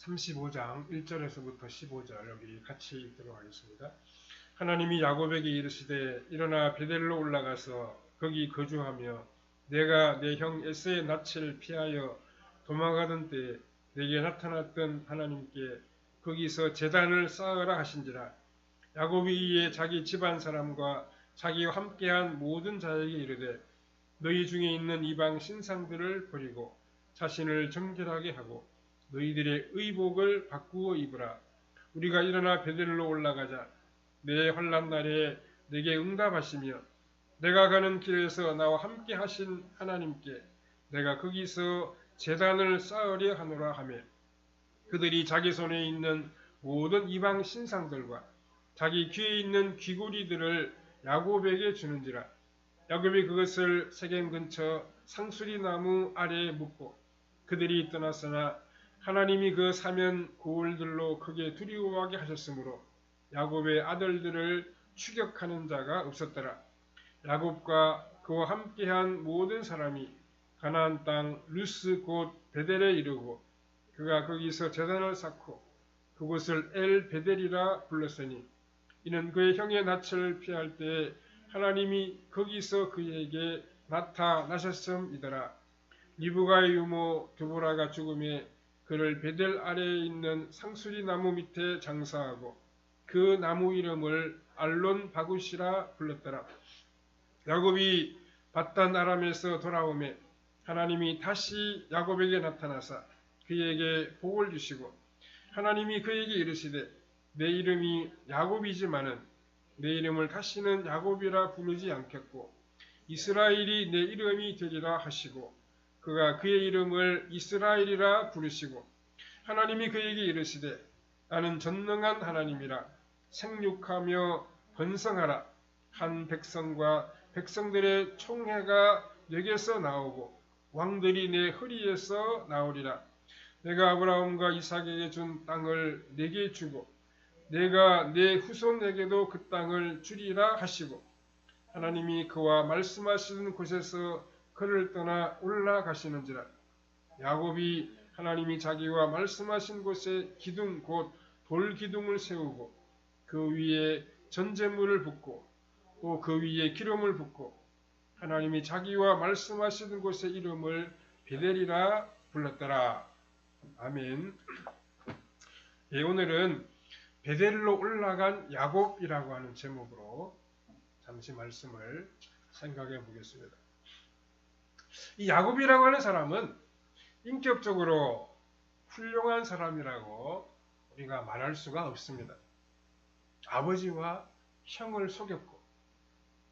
35장 1절에서부터 15절 여기 같이 읽도록 하겠습니다. 하나님이 야곱에게 이르시되 일어나 베델로 올라가서 거기 거주하며 내가 내 형 에서의 낯을 피하여 도망가던 때에 내게 나타났던 하나님께 거기서 제단을 쌓으라 하신지라. 야곱이 이에 자기 집안 사람과 자기와 함께한 모든 자에게 이르되 너희 중에 있는 이방 신상들을 버리고 자신을 정결하게 하고 너희들의 의복을 바꾸어 입으라. 우리가 일어나 베델로 올라가자. 내 환난 날에 내게 응답하시며 내가 가는 길에서 나와 함께 하신 하나님께 내가 거기서 제단을 쌓으려 하노라 하며 그들이 자기 손에 있는 모든 이방 신상들과 자기 귀에 있는 귀고리들을 야곱에게 주는지라. 야곱이 그것을 세겜 근처 상수리 나무 아래에 묻고 그들이 떠났으나 하나님이 그 사면 고을들로 크게 두려워하게 하셨으므로 야곱의 아들들을 추격하는 자가 없었더라. 야곱과 그와 함께한 모든 사람이 가나안 땅 루스 곧 베델에 이르고 그가 거기서 제단을 쌓고 그곳을 엘 베델이라 불렀으니 이는 그의 형의 낯을 피할 때에 하나님이 거기서 그에게 나타나셨음이더라. 리브가의 유모 드보라가 죽음에 그를 베델 아래에 있는 상수리 나무 밑에 장사하고 그 나무 이름을 알론 바굿이라 불렀더라. 야곱이 밧단 아람에서 돌아오매 하나님이 다시 야곱에게 나타나사 그에게 복을 주시고 하나님이 그에게 이르시되 내 이름이 야곱이지만은 내 이름을 다시는 야곱이라 부르지 않겠고 이스라엘이 내 이름이 되리라 하시고 그가 그의 이름을 이스라엘이라 부르시고 하나님이 그에게 이르시되 나는 전능한 하나님이라 생육하며 번성하라. 한 백성과 백성들의 총회가 내게서 나오고 왕들이 내 허리에서 나오리라. 내가 아브라함과 이삭에게 준 땅을 내게 주고 내가 내 후손에게도 그 땅을 주리라 하시고 하나님이 그와 말씀하시는 곳에서 그를 떠나 올라가시는지라. 야곱이 하나님이 자기와 말씀하신 곳에 기둥 곧 돌기둥을 세우고 그 위에 전제물을 붓고 또 그 위에 기름을 붓고 하나님이 자기와 말씀하시는 곳의 이름을 베델이라 불렀더라. 아멘. 예, 오늘은 베델로 올라간 야곱이라고 하는 제목으로 잠시 말씀을 생각해 보겠습니다. 이 야곱이라고 하는 사람은 인격적으로 훌륭한 사람이라고 우리가 말할 수가 없습니다. 아버지와 형을 속였고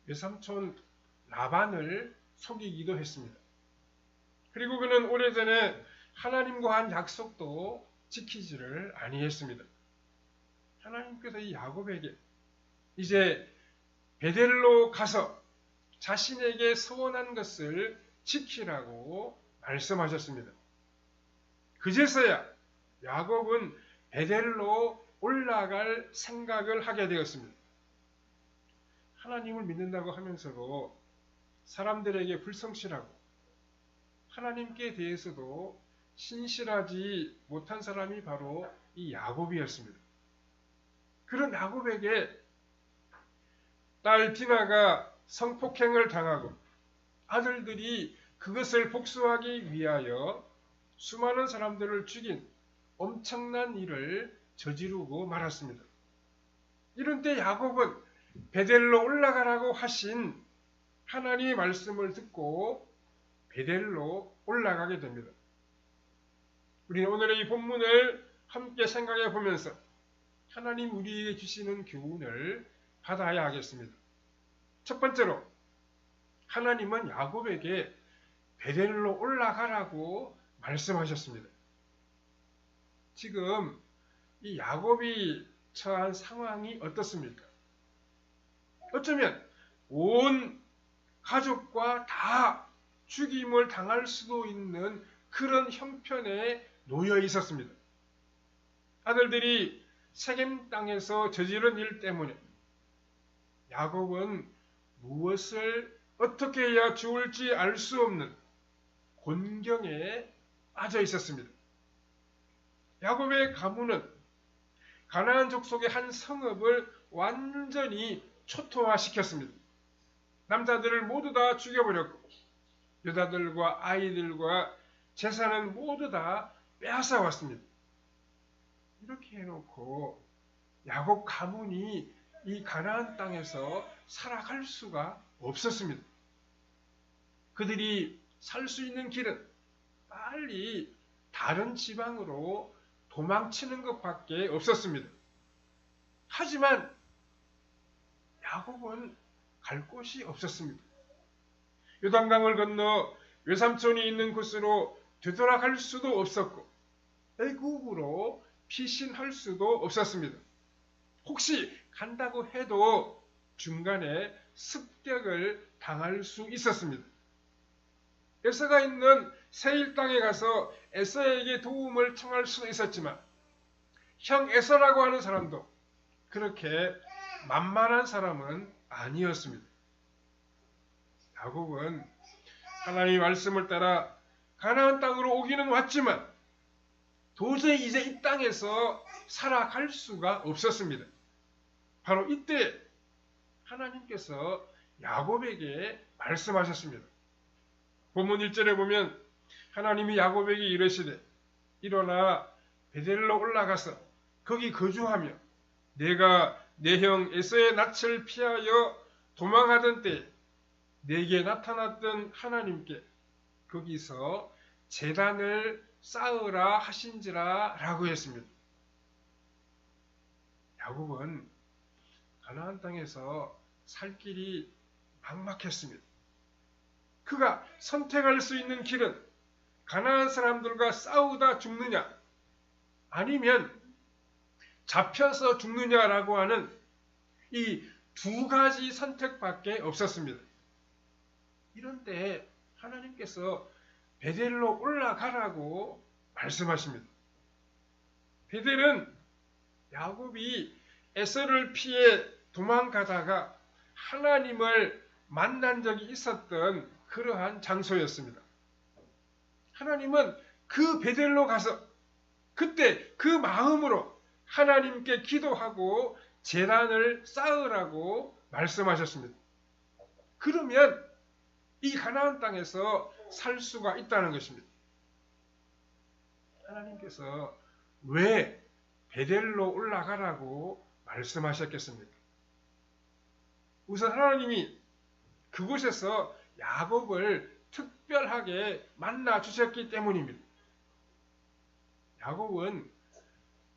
외삼촌 라반을 속이기도 했습니다. 그리고 그는 오래전에 하나님과 한 약속도 지키지를 아니했습니다. 하나님께서 이 야곱에게 이제 베델로 가서 자신에게 서원한 것을 지키라고 말씀하셨습니다. 그제서야 야곱은 베델로 올라갈 생각을 하게 되었습니다. 하나님을 믿는다고 하면서도 사람들에게 불성실하고 하나님께 대해서도 신실하지 못한 사람이 바로 이 야곱이었습니다. 그런 야곱에게 딸 디나가 성폭행을 당하고 아들들이 그것을 복수하기 위하여 수많은 사람들을 죽인 엄청난 일을 저지르고 말았습니다. 이런 때 야곱은 베델로 올라가라고 하신 하나님의 말씀을 듣고 베델로 올라가게 됩니다. 우리는 오늘의 이 본문을 함께 생각해 보면서 하나님 우리에게 주시는 교훈을 받아야 하겠습니다. 첫 번째로 하나님은 야곱에게 베델로 올라가라고 말씀하셨습니다. 지금 이 야곱이 처한 상황이 어떻습니까? 어쩌면 온 가족과 다 죽임을 당할 수도 있는 그런 형편에 놓여 있었습니다. 아들들이 세겜 땅에서 저지른 일 때문에 야곱은 무엇을 어떻게 해야 좋을지 알 수 없는 곤경에 빠져 있었습니다. 야곱의 가문은 가나안 족속의 한 성읍을 완전히 초토화시켰습니다. 남자들을 모두 다 죽여버렸고 여자들과 아이들과 재산은 모두 다 빼앗아 왔습니다. 이렇게 해놓고 야곱 가문이 이 가나안 땅에서 살아갈 수가 없었습니다. 그들이 살 수 있는 길은 빨리 다른 지방으로 도망치는 것밖에 없었습니다. 하지만 야곱은 갈 곳이 없었습니다. 요단강을 건너 외삼촌이 있는 곳으로 되돌아갈 수도 없었고 애굽으로 피신할 수도 없었습니다. 혹시 간다고 해도 중간에 습격을 당할 수 있었습니다. 에서가 있는 세일 땅에 가서 에서에게 도움을 청할 수도 있었지만 형 에서라고 하는 사람도 그렇게 만만한 사람은 아니었습니다. 야곱은 하나님의 말씀을 따라 가나안 땅으로 오기는 왔지만 도저히 이제 이 땅에서 살아갈 수가 없었습니다. 바로 이때 하나님께서 야곱에게 말씀하셨습니다. 본문 1절에 보면 하나님이 야곱에게 이르시되 일어나 베델로 올라가서 거기 거주하며 내가 내 형 에서의 낯을 피하여 도망하던 때에 내게 나타났던 하나님께 거기서 제단을 쌓으라 하신지라 라고 했습니다. 야곱은 가나안 땅에서 살 길이 막막했습니다. 그가 선택할 수 있는 길은 가나안 사람들과 싸우다 죽느냐 아니면 잡혀서 죽느냐라고 하는 이 두 가지 선택밖에 없었습니다. 이런 때 하나님께서 베델로 올라가라고 말씀하십니다. 베델은 야곱이 에서를 피해 도망가다가 하나님을 만난 적이 있었던 그러한 장소였습니다. 하나님은 그 베델로 가서 그때 그 마음으로 하나님께 기도하고 제단을 쌓으라고 말씀하셨습니다. 그러면 이 가나안 땅에서 살 수가 있다는 것입니다. 하나님께서 왜 베델로 올라가라고 말씀하셨겠습니까? 우선 하나님이 그곳에서 야곱을 특별하게 만나 주셨기 때문입니다. 야곱은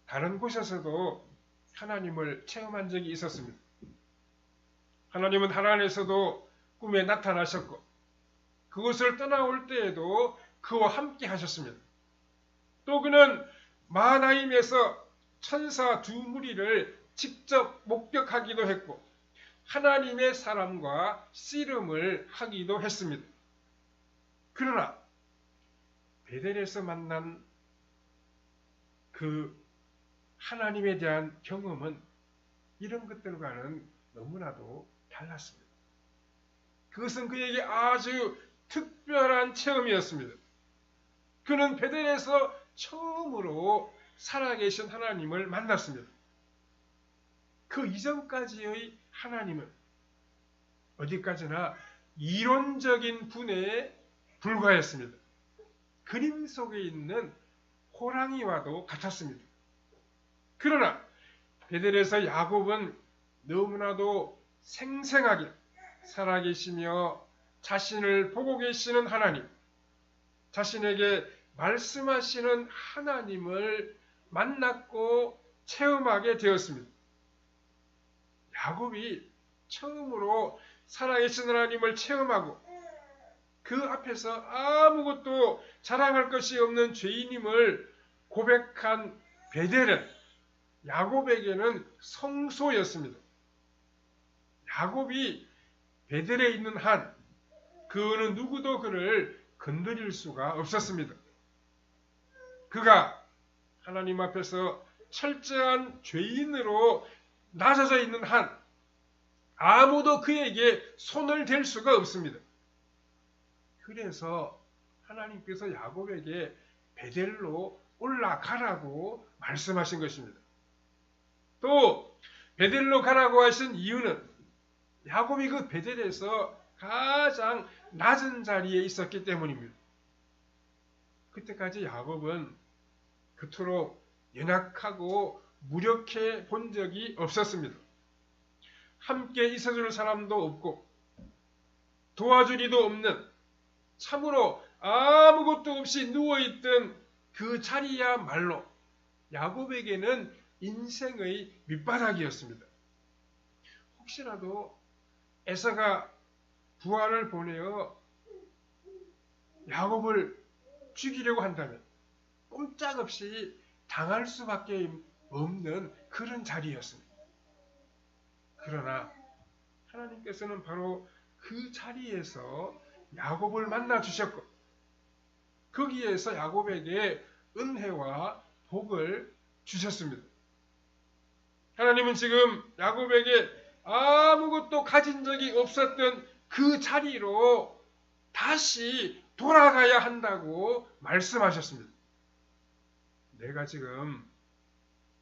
다른 곳에서도 하나님을 체험한 적이 있었습니다. 하나님은 하란에서도 꿈에 나타나셨고 그곳을 떠나올 때에도 그와 함께 하셨습니다. 또 그는 마하나임에서 천사 두 무리를 직접 목격하기도 했고 하나님의 사람과 씨름을 하기도 했습니다. 그러나 베델에서 만난 그 하나님에 대한 경험은 이런 것들과는 너무나도 달랐습니다. 그것은 그에게 아주 특별한 체험이었습니다. 그는 베델에서 처음으로 살아계신 하나님을 만났습니다. 그 이전까지의 하나님은 어디까지나 이론적인 분에 불과했습니다. 그림 속에 있는 호랑이와도 같았습니다. 그러나 베델에서 야곱은 너무나도 생생하게 살아계시며 자신을 보고 계시는 하나님, 자신에게 말씀하시는 하나님을 만났고 체험하게 되었습니다. 야곱이 처음으로 살아계신 하나님을 체험하고 그 앞에서 아무것도 자랑할 것이 없는 죄인임을 고백한 베델은 야곱에게는 성소였습니다. 야곱이 베델에 있는 한 그는 누구도 그를 건드릴 수가 없었습니다. 그가 하나님 앞에서 철저한 죄인으로 낮아져 있는 한 아무도 그에게 손을 댈 수가 없습니다. 그래서 하나님께서 야곱에게 베델로 올라가라고 말씀하신 것입니다. 또 베델로 가라고 하신 이유는 야곱이 그 베델에서 가장 낮은 자리에 있었기 때문입니다. 그때까지 야곱은 그토록 연약하고 무력해 본 적이 없었습니다. 함께 있어줄 사람도 없고 도와줄 이도 없는 참으로 아무것도 없이 누워있던 그 자리야말로 야곱에게는 인생의 밑바닥이었습니다. 혹시라도 에서가 부하를 보내어 야곱을 죽이려고 한다면 꼼짝없이 당할 수밖에 없는 그런 자리였습니다. 그러나 하나님께서는 바로 그 자리에서 야곱을 만나 주셨고 거기에서 야곱에게 은혜와 복을 주셨습니다. 하나님은 지금 야곱에게 아무것도 가진 적이 없었던 그 자리로 다시 돌아가야 한다고 말씀하셨습니다. 내가 지금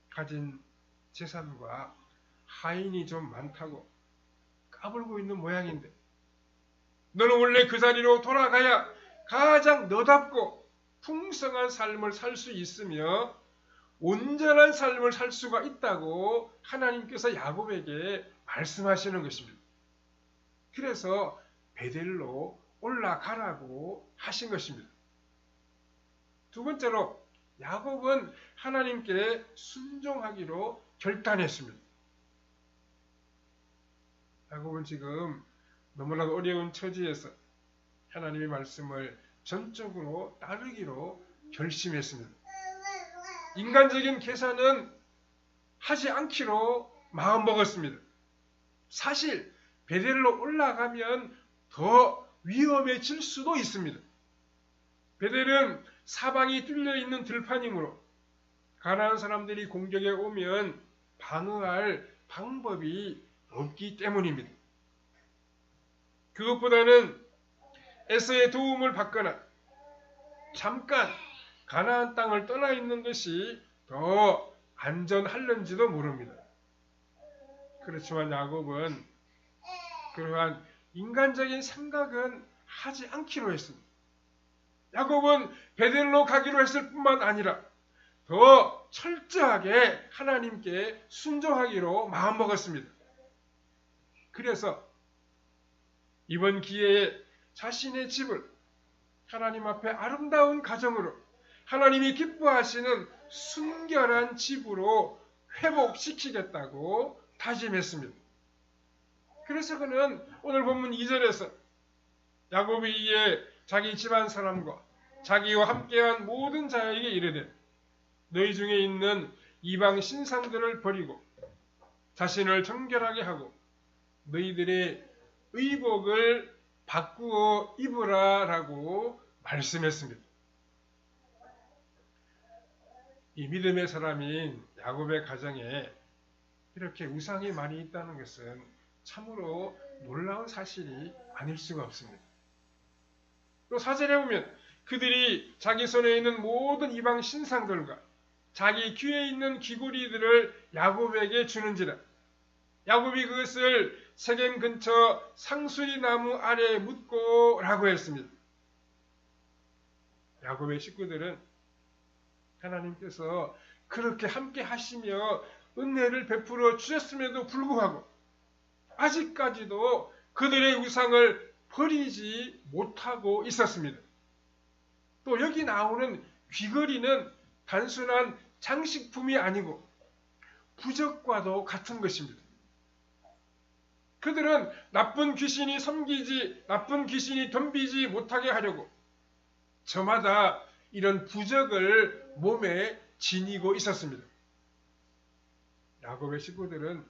가진 재산과 하인이 좀 많다고 까불고 있는 모양인데 너는 원래 그 자리로 돌아가야 가장 너답고 풍성한 삶을 살 수 있으며 온전한 삶을 살 수가 있다고 하나님께서 야곱에게 말씀하시는 것입니다. 그래서 베델로 올라가라고 하신 것입니다. 두 번째로 야곱은 하나님께 순종하기로 결단했습니다. 야곱은 지금 너무나도 어려운 처지에서 하나님의 말씀을 전적으로 따르기로 결심했습니다. 인간적인 계산은 하지 않기로 마음먹었습니다. 사실 베델로 올라가면 더 위험해질 수도 있습니다. 베델은 사방이 뚫려있는 들판이므로 가나안 사람들이 공격에 오면 방어할 방법이 없기 때문입니다. 그것보다는 에서의 도움을 받거나 잠깐 가나안 땅을 떠나 있는 것이 더 안전할는지도 모릅니다. 그렇지만 야곱은 그러한 인간적인 생각은 하지 않기로 했습니다. 야곱은 베델로 가기로 했을 뿐만 아니라 더 철저하게 하나님께 순종하기로 마음먹었습니다. 그래서 이번 기회에 자신의 집을 하나님 앞에 아름다운 가정으로 하나님이 기뻐하시는 순결한 집으로 회복시키겠다고 다짐했습니다. 그래서 그는 오늘 본문 2절에서 야곱이 이에 자기 집안 사람과 자기와 함께한 모든 자에게 이르되 너희 중에 있는 이방 신상들을 버리고 자신을 정결하게 하고 너희들의 의복을 바꾸어 입으라 라고 말씀했습니다. 이 믿음의 사람인 야곱의 가정에 이렇게 우상이 많이 있다는 것은 참으로 놀라운 사실이 아닐 수가 없습니다. 또 4절에 보면 그들이 자기 손에 있는 모든 이방 신상들과 자기 귀에 있는 귀고리들을 야곱에게 주는지라 야곱이 그것을 세겜 근처 상수리 나무 아래에 묻고 라고 했습니다. 야곱의 식구들은 하나님께서 그렇게 함께 하시며 은혜를 베풀어 주셨음에도 불구하고 아직까지도 그들의 우상을 버리지 못하고 있었습니다. 또 여기 나오는 귀걸이는 단순한 장식품이 아니고 부적과도 같은 것입니다. 그들은 나쁜 귀신이 덤비지 못하게 하려고 저마다 이런 부적을 몸에 지니고 있었습니다. 야곱의 식구들은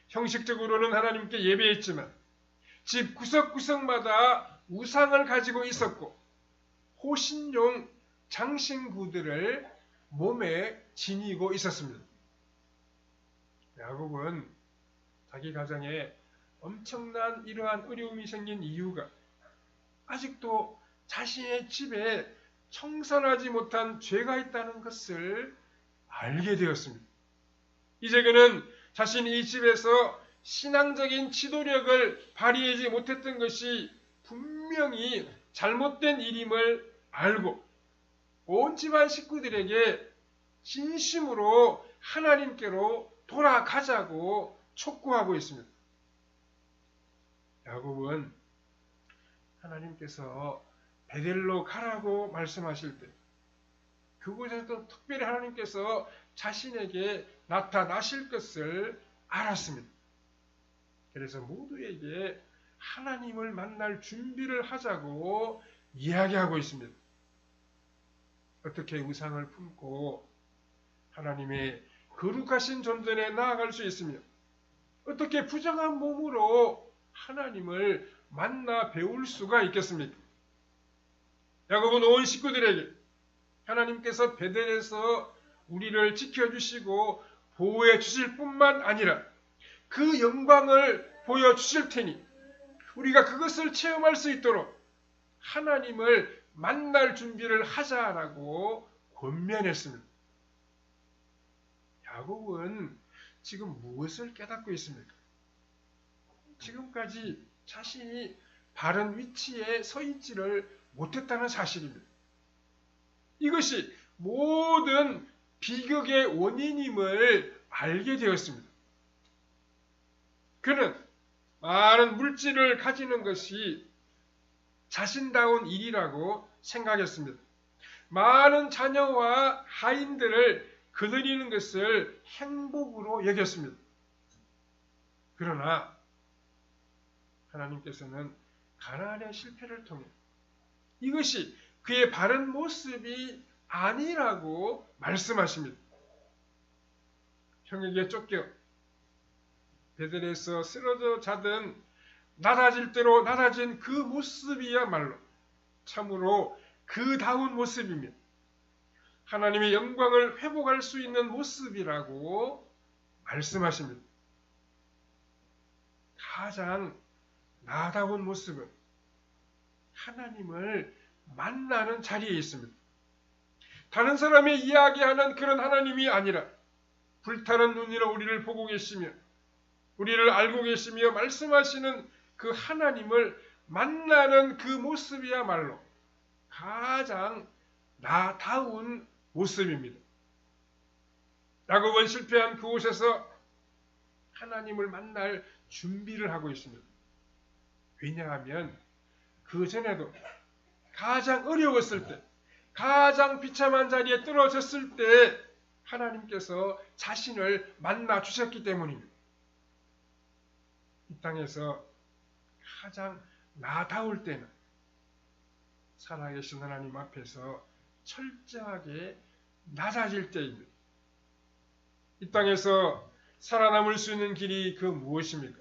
형식적으로는 하나님께 예배했지만 집 구석구석마다 우상을 가지고 있었고 호신용 장신구들을 몸에 지니고 있었습니다. 야곱은 자기 가정에 엄청난 이러한 어려움이 생긴 이유가 아직도 자신의 집에 청산하지 못한 죄가 있다는 것을 알게 되었습니다. 이제 그는 자신이 이 집에서 신앙적인 지도력을 발휘하지 못했던 것이 분명히 잘못된 일임을 알고 온 집안 식구들에게 진심으로 하나님께로 돌아가자고 촉구하고 있습니다. 야곱은 하나님께서 베델로 가라고 말씀하실 때 그곳에서 특별히 하나님께서 자신에게 나타나실 것을 알았습니다. 그래서 모두에게 하나님을 만날 준비를 하자고 이야기하고 있습니다. 어떻게 우상을 품고 하나님의 거룩하신 존전에 나아갈 수 있으며 어떻게 부정한 몸으로 하나님을 만나 배울 수가 있겠습니까? 야곱은 온 식구들에게 하나님께서 베델에서 우리를 지켜주시고 보호해 주실 뿐만 아니라 그 영광을 보여주실 테니 우리가 그것을 체험할 수 있도록 하나님을 만날 준비를 하자라고 권면했습니다. 야곱은 지금 무엇을 깨닫고 있습니까? 지금까지 자신이 바른 위치에 서 있지를 못했다는 사실입니다. 이것이 모든 비극의 원인임을 알게 되었습니다. 그는 많은 물질을 가지는 것이 자신다운 일이라고 생각했습니다. 많은 자녀와 하인들을 거느리는 것을 행복으로 여겼습니다. 그러나 하나님께서는 가나안의 실패를 통해 이것이 그의 바른 모습이 아니라고 말씀하십니다. 형에게 쫓겨 베델에서 쓰러져 자던 낮아질 대로 낮아진 그 모습이야말로 참으로 그다운 모습이며 하나님의 영광을 회복할 수 있는 모습이라고 말씀하십니다. 가장 나다운 모습은 하나님을 만나는 자리에 있습니다. 다른 사람이 이야기하는 그런 하나님이 아니라 불타는 눈으로 우리를 보고 계시며 우리를 알고 계시며 말씀하시는 그 하나님을 만나는 그 모습이야말로 가장 나다운 모습입니다. 야곱은 실패한 그곳에서 하나님을 만날 준비를 하고 있습니다. 왜냐하면 그 전에도 가장 어려웠을 때, 가장 비참한 자리에 떨어졌을 때 하나님께서 자신을 만나 주셨기 때문입니다. 이 땅에서 가장 나다울 때는 살아계신 하나님 앞에서 철저하게 낮아질 때입니다. 이 땅에서 살아남을 수 있는 길이 그 무엇입니까?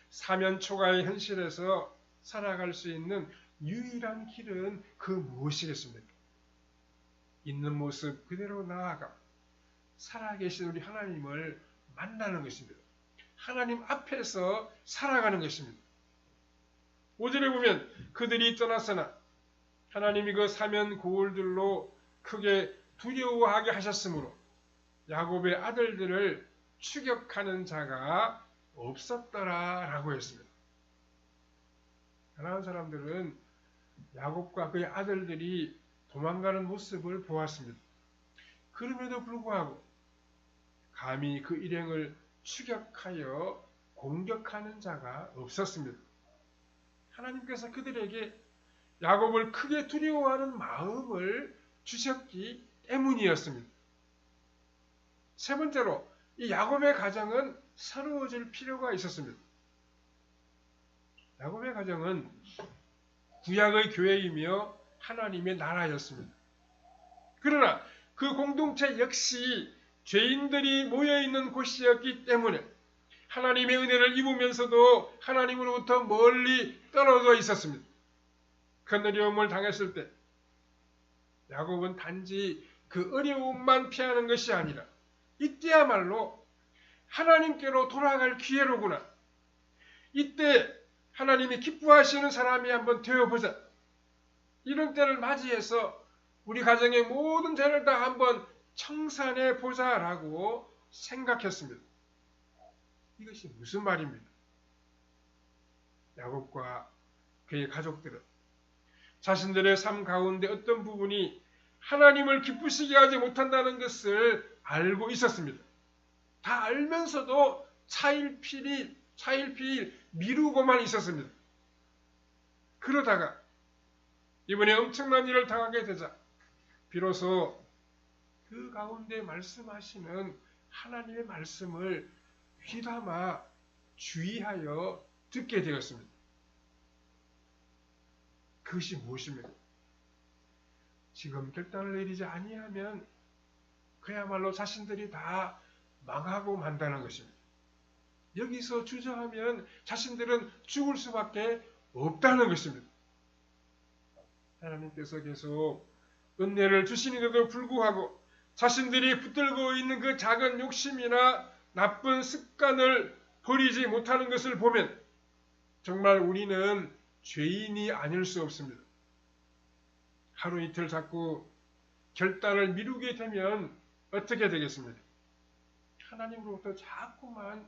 사면초가의 현실에서 살아갈 수 있는 유일한 길은 그 무엇이겠습니까? 있는 모습 그대로 나아가 살아계신 우리 하나님을 만나는 것입니다. 하나님 앞에서 살아가는 것입니다. 5절에 보면 그들이 떠났으나 하나님이 그 사면 고울들로 크게 두려워하게 하셨으므로 야곱의 아들들을 추격하는 자가 없었더라라고 했습니다. 가나안 사람들은 야곱과 그의 아들들이 도망가는 모습을 보았습니다. 그럼에도 불구하고 감히 그 일행을 추격하여 공격하는 자가 없었습니다. 하나님께서 그들에게 야곱을 크게 두려워하는 마음을 주셨기 때문이었습니다. 세 번째로 이 야곱의 가정은 새로워질 필요가 있었습니다. 야곱의 가정은 구약의 교회이며 하나님의 나라였습니다. 그러나 그 공동체 역시 죄인들이 모여있는 곳이었기 때문에 하나님의 은혜를 입으면서도 하나님으로부터 멀리 떨어져 있었습니다. 큰 어려움을 당했을 때 야곱은 단지 그 어려움만 피하는 것이 아니라 이때야말로 하나님께로 돌아갈 기회로구나. 이때 하나님이 기뻐하시는 사람이 한번 되어보자. 이런 때를 맞이해서 우리 가정의 모든 죄를 다 한번 청산해 보자라고 생각했습니다. 이것이 무슨 말입니까? 야곱과 그의 가족들은 자신들의 삶 가운데 어떤 부분이 하나님을 기쁘시게 하지 못한다는 것을 알고 있었습니다. 다 알면서도 차일피일 미루고만 있었습니다. 그러다가 이번에 엄청난 일을 당하게 되자 비로소 그 가운데 말씀하시는 하나님의 말씀을 귀담아 주의하여 듣게 되었습니다. 그것이 무엇입니까? 지금 결단을 내리지 아니하면 그야말로 자신들이 다 망하고 만다는 것입니다. 여기서 주저하면 자신들은 죽을 수밖에 없다는 것입니다. 하나님께서 계속 은혜를 주시는데도 불구하고 자신들이 붙들고 있는 그 작은 욕심이나 나쁜 습관을 버리지 못하는 것을 보면 정말 우리는 죄인이 아닐 수 없습니다. 하루 이틀 자꾸 결단을 미루게 되면 어떻게 되겠습니까? 하나님으로부터 자꾸만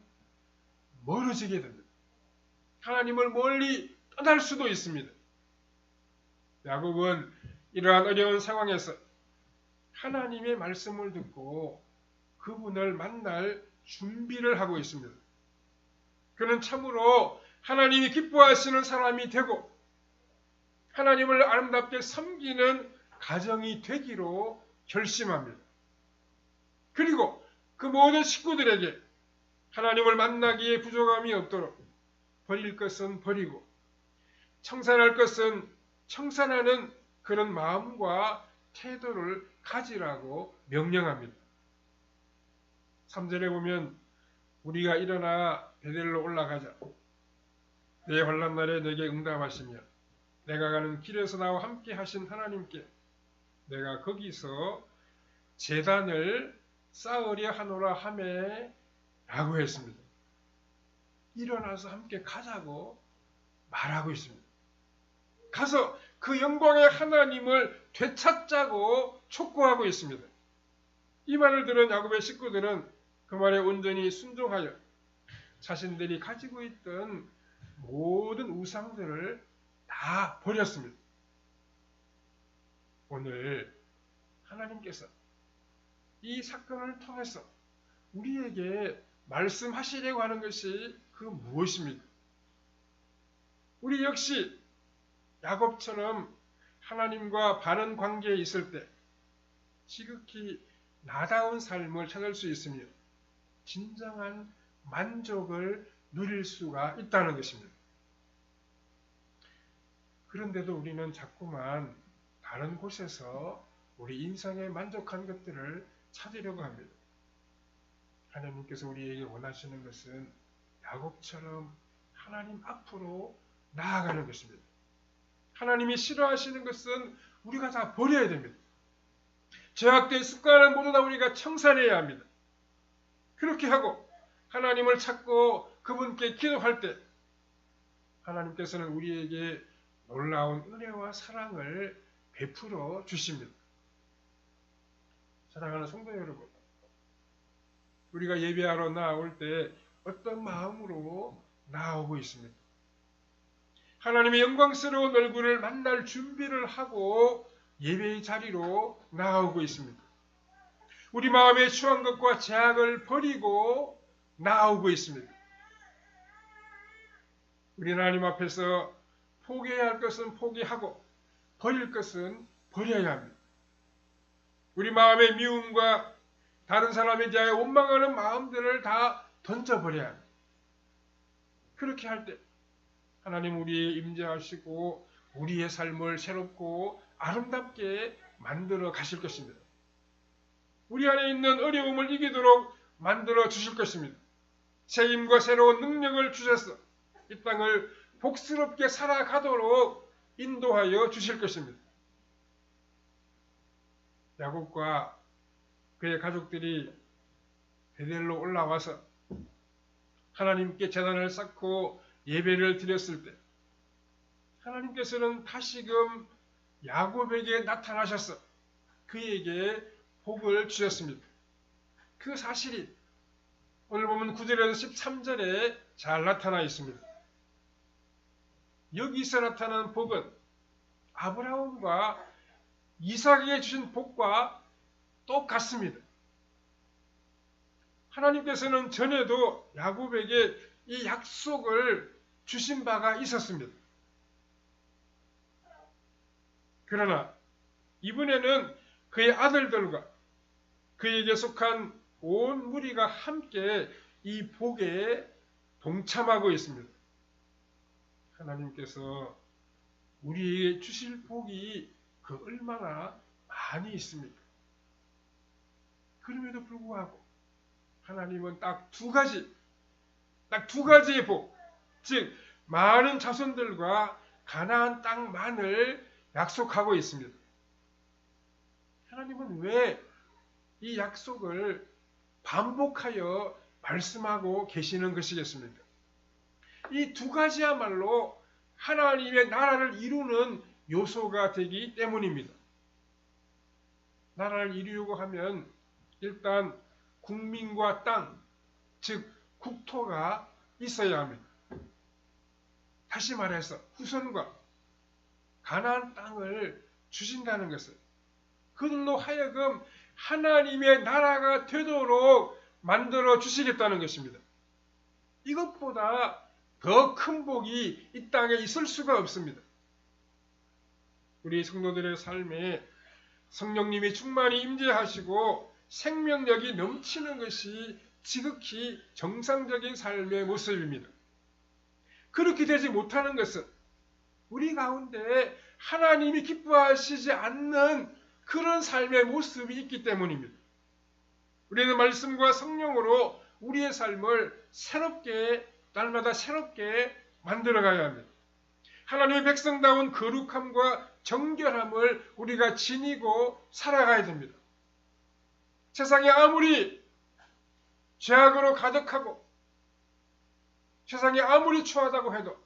멀어지게 됩니다. 하나님을 멀리 떠날 수도 있습니다. 야곱은 이러한 어려운 상황에서 하나님의 말씀을 듣고 그분을 만날 준비를 하고 있습니다. 그는 참으로 하나님이 기뻐하시는 사람이 되고 하나님을 아름답게 섬기는 가정이 되기로 결심합니다. 그리고 그 모든 식구들에게 하나님을 만나기에 부족함이 없도록 버릴 것은 버리고 청산할 것은 청산하는 그런 마음과 태도를 가지라고 명령합니다. 3절에 보면 우리가 일어나 베델로 올라가자. 내 환난 날에 내게 응답하시며 내가 가는 길에서 나와 함께 하신 하나님께 내가 거기서 제단을 쌓으려 하노라 하매 라고 했습니다. 일어나서 함께 가자고 말하고 있습니다. 가서 그 영광의 하나님을 되찾자고 촉구하고 있습니다. 이 말을 들은 야곱의 식구들은 그 말에 온전히 순종하여 자신들이 가지고 있던 모든 우상들을 다 버렸습니다. 오늘 하나님께서 이 사건을 통해서 우리에게 말씀하시려고 하는 것이 그 무엇입니까? 우리 역시 야곱처럼 하나님과 바른 관계에 있을 때 지극히 나다운 삶을 찾을 수 있으며 진정한 만족을 누릴 수가 있다는 것입니다. 그런데도 우리는 자꾸만 다른 곳에서 우리 인생에 만족한 것들을 찾으려고 합니다. 하나님께서 우리에게 원하시는 것은 야곱처럼 하나님 앞으로 나아가는 것입니다. 하나님이 싫어하시는 것은 우리가 다 버려야 됩니다. 죄악된 습관을 모두 다 우리가 청산해야 합니다. 그렇게 하고 하나님을 찾고 그분께 기도할 때 하나님께서는 우리에게 놀라운 은혜와 사랑을 베풀어 주십니다. 사랑하는 성도 여러분, 우리가 예배하러 나올 때 어떤 마음으로 나오고 있습니까? 하나님의 영광스러운 얼굴을 만날 준비를 하고 예배의 자리로 나오고 있습니다. 우리 마음에 추한 것과 죄악을 버리고 나오고 있습니다. 우리 하나님 앞에서 포기해야 할 것은 포기하고 버릴 것은 버려야 합니다. 우리 마음의 미움과 다른 사람에 대하여 원망하는 마음들을 다 던져버려야 합니다. 그렇게 할 때 하나님 우리에 임재하시고 우리의 삶을 새롭고 아름답게 만들어 가실 것입니다. 우리 안에 있는 어려움을 이기도록 만들어 주실 것입니다. 새 힘과 새로운 능력을 주셔서 이 땅을 복스럽게 살아가도록 인도하여 주실 것입니다. 야곱과 그의 가족들이 베델로 올라와서 하나님께 제단을 쌓고 예배를 드렸을 때 하나님께서는 다시금 야곱에게 나타나셔서 그에게 복을 주셨습니다. 그 사실이 오늘 보면 9절에서 13절에 잘 나타나 있습니다. 여기서 나타나는 복은 아브라함과 이삭에게 주신 복과 똑같습니다. 하나님께서는 전에도 야곱에게 이 약속을 주신 바가 있었습니다. 그러나 이번에는 그의 아들들과 그에게 속한 온 무리가 함께 이 복에 동참하고 있습니다. 하나님께서 우리에게 주실 복이 그 얼마나 많이 있습니까? 그럼에도 불구하고 하나님은 딱 두 가지의 복, 즉 많은 자손들과 가나안 땅만을 약속하고 있습니다. 하나님은 왜 이 약속을 반복하여 말씀하고 계시는 것이겠습니까? 이 두 가지야말로 하나님의 나라를 이루는 요소가 되기 때문입니다. 나라를 이루려고 하면 일단 국민과 땅, 즉 국토가 있어야 합니다. 다시 말해서 후손과 가나안 땅을 주신다는 것은 그들로 하여금 하나님의 나라가 되도록 만들어 주시겠다는 것입니다. 이것보다 더 큰 복이 이 땅에 있을 수가 없습니다. 우리 성도들의 삶에 성령님이 충만히 임재하시고 생명력이 넘치는 것이 지극히 정상적인 삶의 모습입니다. 그렇게 되지 못하는 것은 우리 가운데 하나님이 기뻐하시지 않는 그런 삶의 모습이 있기 때문입니다. 우리는 말씀과 성령으로 우리의 삶을 날마다 새롭게 만들어가야 합니다. 하나님의 백성다운 거룩함과 정결함을 우리가 지니고 살아가야 됩니다. 세상이 아무리 죄악으로 가득하고 세상이 아무리 추하다고 해도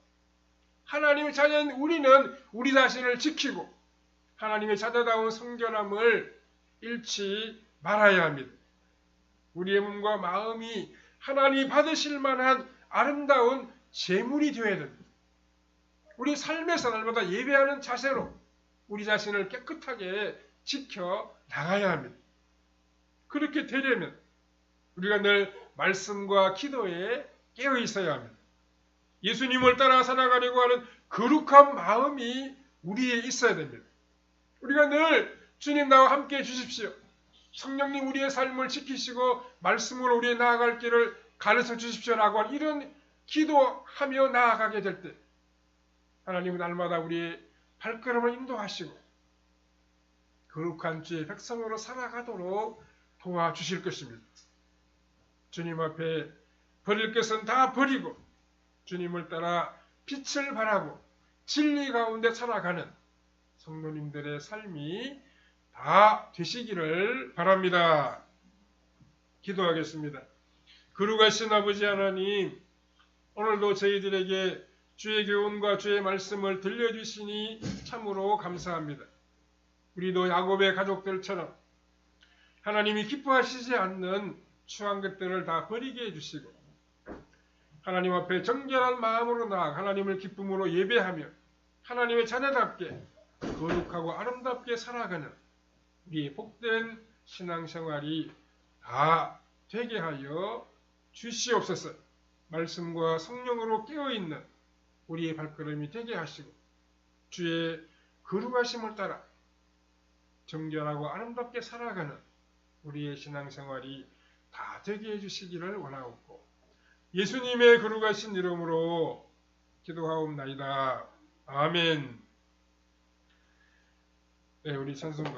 하나님의 자녀인 우리는 우리 자신을 지키고 하나님의 자녀다운 성결함을 잃지 말아야 합니다. 우리의 몸과 마음이 하나님이 받으실 만한 아름다운 제물이 되어야 됩니다. 우리 삶에서 날마다 예배하는 자세로 우리 자신을 깨끗하게 지켜 나가야 합니다. 그렇게 되려면 우리가 늘 말씀과 기도에 깨어 있어야 합니다. 예수님을 따라 살아가려고 하는 거룩한 마음이 우리에 있어야 됩니다. 우리가 늘 주님 나와 함께 해주십시오. 성령님 우리의 삶을 지키시고 말씀으로 우리의 나아갈 길을 가르쳐 주십시오라고 하는 이런 기도하며 나아가게 될 때 하나님은 날마다 우리의 발걸음을 인도하시고 거룩한 주의 백성으로 살아가도록 도와주실 것입니다. 주님 앞에 버릴 것은 다 버리고 주님을 따라 빛을 발하고 진리 가운데 살아가는 성도님들의 삶이 다 되시기를 바랍니다. 기도하겠습니다. 거룩하신 아버지 하나님, 오늘도 저희들에게 주의 교훈과 주의 말씀을 들려주시니 참으로 감사합니다. 우리도 야곱의 가족들처럼 하나님이 기뻐하시지 않는 추한 것들을 다 버리게 해주시고 하나님 앞에 정결한 마음으로 나아가 하나님을 기쁨으로 예배하며 하나님의 자녀답게 거룩하고 아름답게 살아가는 우리의 복된 신앙생활이 다 되게 하여 주시옵소서. 말씀과 성령으로 깨어있는 우리의 발걸음이 되게 하시고 주의 거룩하심을 따라 정결하고 아름답게 살아가는 우리의 신앙생활이 다 되게 해주시기를 원하옵고 예수님의 거룩하신 이름으로 기도하옵나이다. 아멘. 네, 우리 찬송가